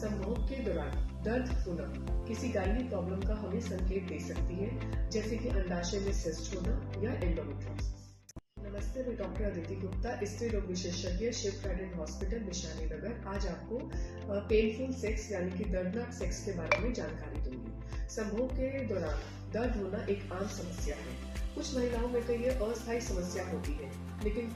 संभोग के दौरान दर्द होना किसी गायनी प्रॉब्लम का हमें संकेत दे सकती है, जैसे कि अंडाशय में सिस्ट होना या एंडोमेट्रियोसिस। नमस्ते, मैं डॉक्टर अदिति गुप्ता, स्त्री रोग विशेषज्ञ, शिव ट्राइडेंट हॉस्पिटल, निशानी नगर। आज आपको पेनफुल सेक्स यानी कि दर्दनाक सेक्स के बारे में जानकारी दूंगी। संभोग के दौरान दर्द होना एक आम समस्या है। कुछ महिलाओं में तो ये अस्थायी समस्या होती है, लेकिन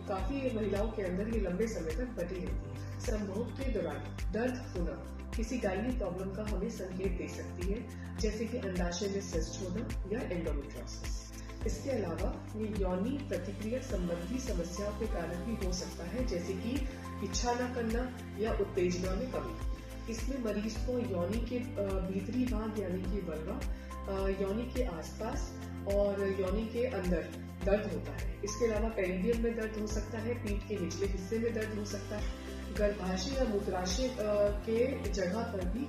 काफी महिलाओं के अंदर ये लंबे समय तक बनी रहती है। संभोग के दौरान दर्द होना किसी गायनी प्रॉब्लम का हमें संकेत दे सकती है, जैसे कि अंडाशय में सिस्ट होना या एंडोमेट्रियोसिस। इसके अलावा ये यौनी प्रतिक्रिया संबंधी समस्याओं के कारण भी हो सकता है, जैसे कि इच्छा न करना या उत्तेजना में कमी। इसमें मरीज को यौनी के भीतरी भाग यानी कि वल्वा, यौनी के आसपास और यौनी के अंदर दर्द होता है। इसके अलावा पेरिडियम में दर्द हो सकता है, पीठ के निचले हिस्से में दर्द हो सकता है, गर्भाशय या मूत्राशय के जगह पर भी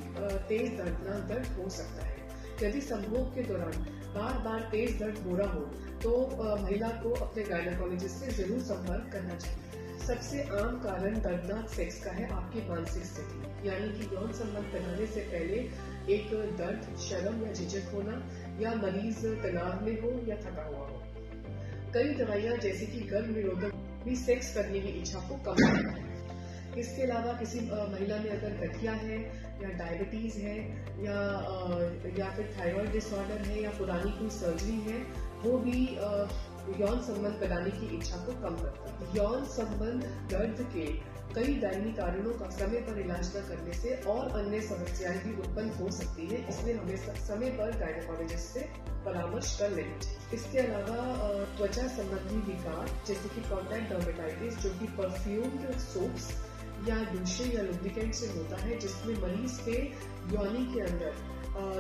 तेज दर्दनाक दर्द हो सकता है। यदि संभोग के दौरान बार बार तेज दर्द हो रहा हो तो महिला को अपने गायनेकोलॉजिस्ट से जरूर संपर्क करना चाहिए। सबसे आम कारण दर्दनाक सेक्स का है आपकी मानसिक स्थिति, यानी कि यौन संबंध बनाने से पहले एक दर्द, शर्म या झिझक होना, या मरीज तनाव में हो या थका हुआ हो। कई दवाइयां जैसे कि गर्भ निरोधक भी सेक्स करने की इच्छा को कम करती है। इसके अलावा किसी महिला में अगर गठिया है या डायबिटीज है या फिर थायराइड डिसऑर्डर है या पुरानी कोई सर्जरी है, वो भी यौन संबंध बनाने की इच्छा को कम करता है। यौन संबंध दर्द के कई गायनी कारणों का समय पर इलाज न करने से और अन्य समस्याएं भी उत्पन्न हो सकती है, इसलिए हमें समय पर गायनेकोलॉजिस्ट से परामर्श कर लेनी चाहिए। इसके अलावा त्वचा संबंधी विकार जैसे कि कॉन्टैक्ट डर्मेटाइटिस, जो कि परफ्यूम्ड सोप्स या दूसरे या लुब्रिकेंट से होता है, जिसमें मरीज के यौनी के अंदर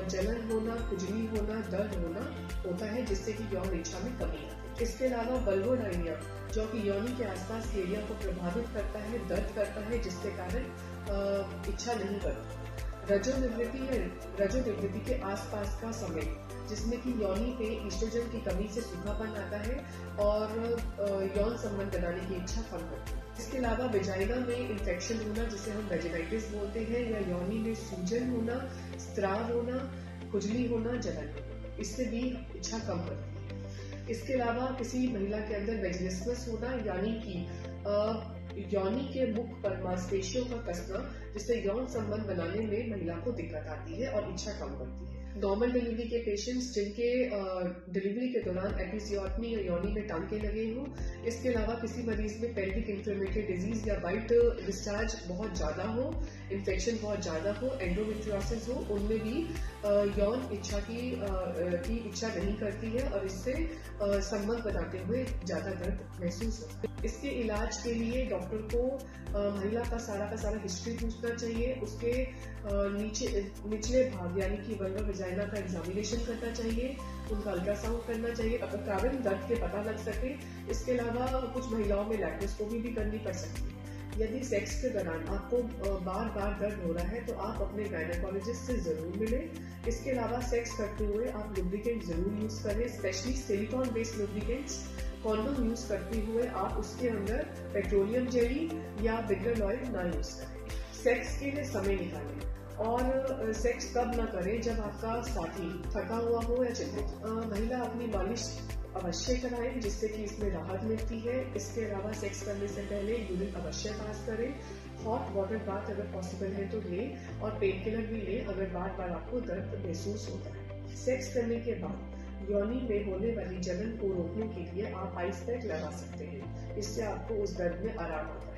जलन होना, खुजली होना, दर्द होना होता है, जिससे कि यौन इच्छा में कमी आती है। इसके अलावा वल्वोडाइनिया, जो कि यौनी के आसपास के एरिया को प्रभावित करता है, दर्द करता है, जिसके कारण इच्छा नहीं करती। रजोनिवृत्ति के आसपास का समय, जिसमें कि यौनी पे ईस्ट्रोजन की कमी से सूखापन आता है और यौन संबंध बनाने की इच्छा कम करती है। इसके अलावा वेजाइना में इन्फेक्शन होना, जिसे हम वेजिनाइटिस बोलते हैं, या यौनी में सूजन होना, स्त्राव होना, खुजली होना, जलन होना, इससे भी इच्छा कम करती है। इसके अलावा किसी महिला के अंदर वेजिनिसमस होना, यानी कि यौनी के मुख पर मांसपेशियों का कसना, जिससे यौन संबंध बनाने में महिला को दिक्कत आती है और इच्छा कम करती है। नॉर्मल डिलीवरी के पेशेंट्स जिनके डिलीवरी के दौरान एपिजियोटमी या यौनी में टांके लगे हों, इसके अलावा किसी मरीज में पेल्विक इन्फ्लेमेटरी डिजीज या वाइट डिस्चार्ज बहुत ज्यादा हो, इन्फेक्शन बहुत ज्यादा हो, एंडोमेट्रियोसिस हो, उनमें भी यौन इच्छा की इच्छा नहीं करती है और इससे संबंध बनाते हुए ज्यादा दर्द महसूस होता है। इसके इलाज के लिए डॉक्टर को महिला का सारा हिस्ट्री पूछना चाहिए, उसके निचले भाग यानी कि वल्वा वेजाइना का एग्जामिनेशन करना चाहिए, उनका अल्ट्रासाउंड करना चाहिए, अगर कारण दर्द के पता लग सके। इसके अलावा कुछ महिलाओं में लैप्रोस्कोपी भी करनी पड़ सकती है। यदि सेक्स के दौरान आपको बार बार दर्द हो रहा है तो आप अपने गायनेकोलॉजिस्ट से जरूर मिलें। इसके अलावा सेक्स करते हुए आप लुब्रिकेंट जरूर यूज करें, specially silicon based lubricants. Condom use करते हुए आप उसके अंदर पेट्रोलियम जेली या बिगर ऑयल ना यूज करें। सेक्स के लिए समय निकालें और सेक्स तब न करें जब आपका साथी थका हुआ हो या चिंतित। महिला अपनी मालिश अवश्य कराएं, जिससे कि इसमें राहत मिलती है। इसके अलावा सेक्स करने से पहले यूरिन अवश्य पास करें। हॉट वाटर बाथ अगर पॉसिबल है तो लें और पेन किलर भी लें अगर बार बार आपको दर्द महसूस होता है। सेक्स करने के बाद यौनी में होने वाली जलन को रोकने के लिए आप आइस पैक लगा सकते हैं, इससे आपको उस दर्द में आराम आता है।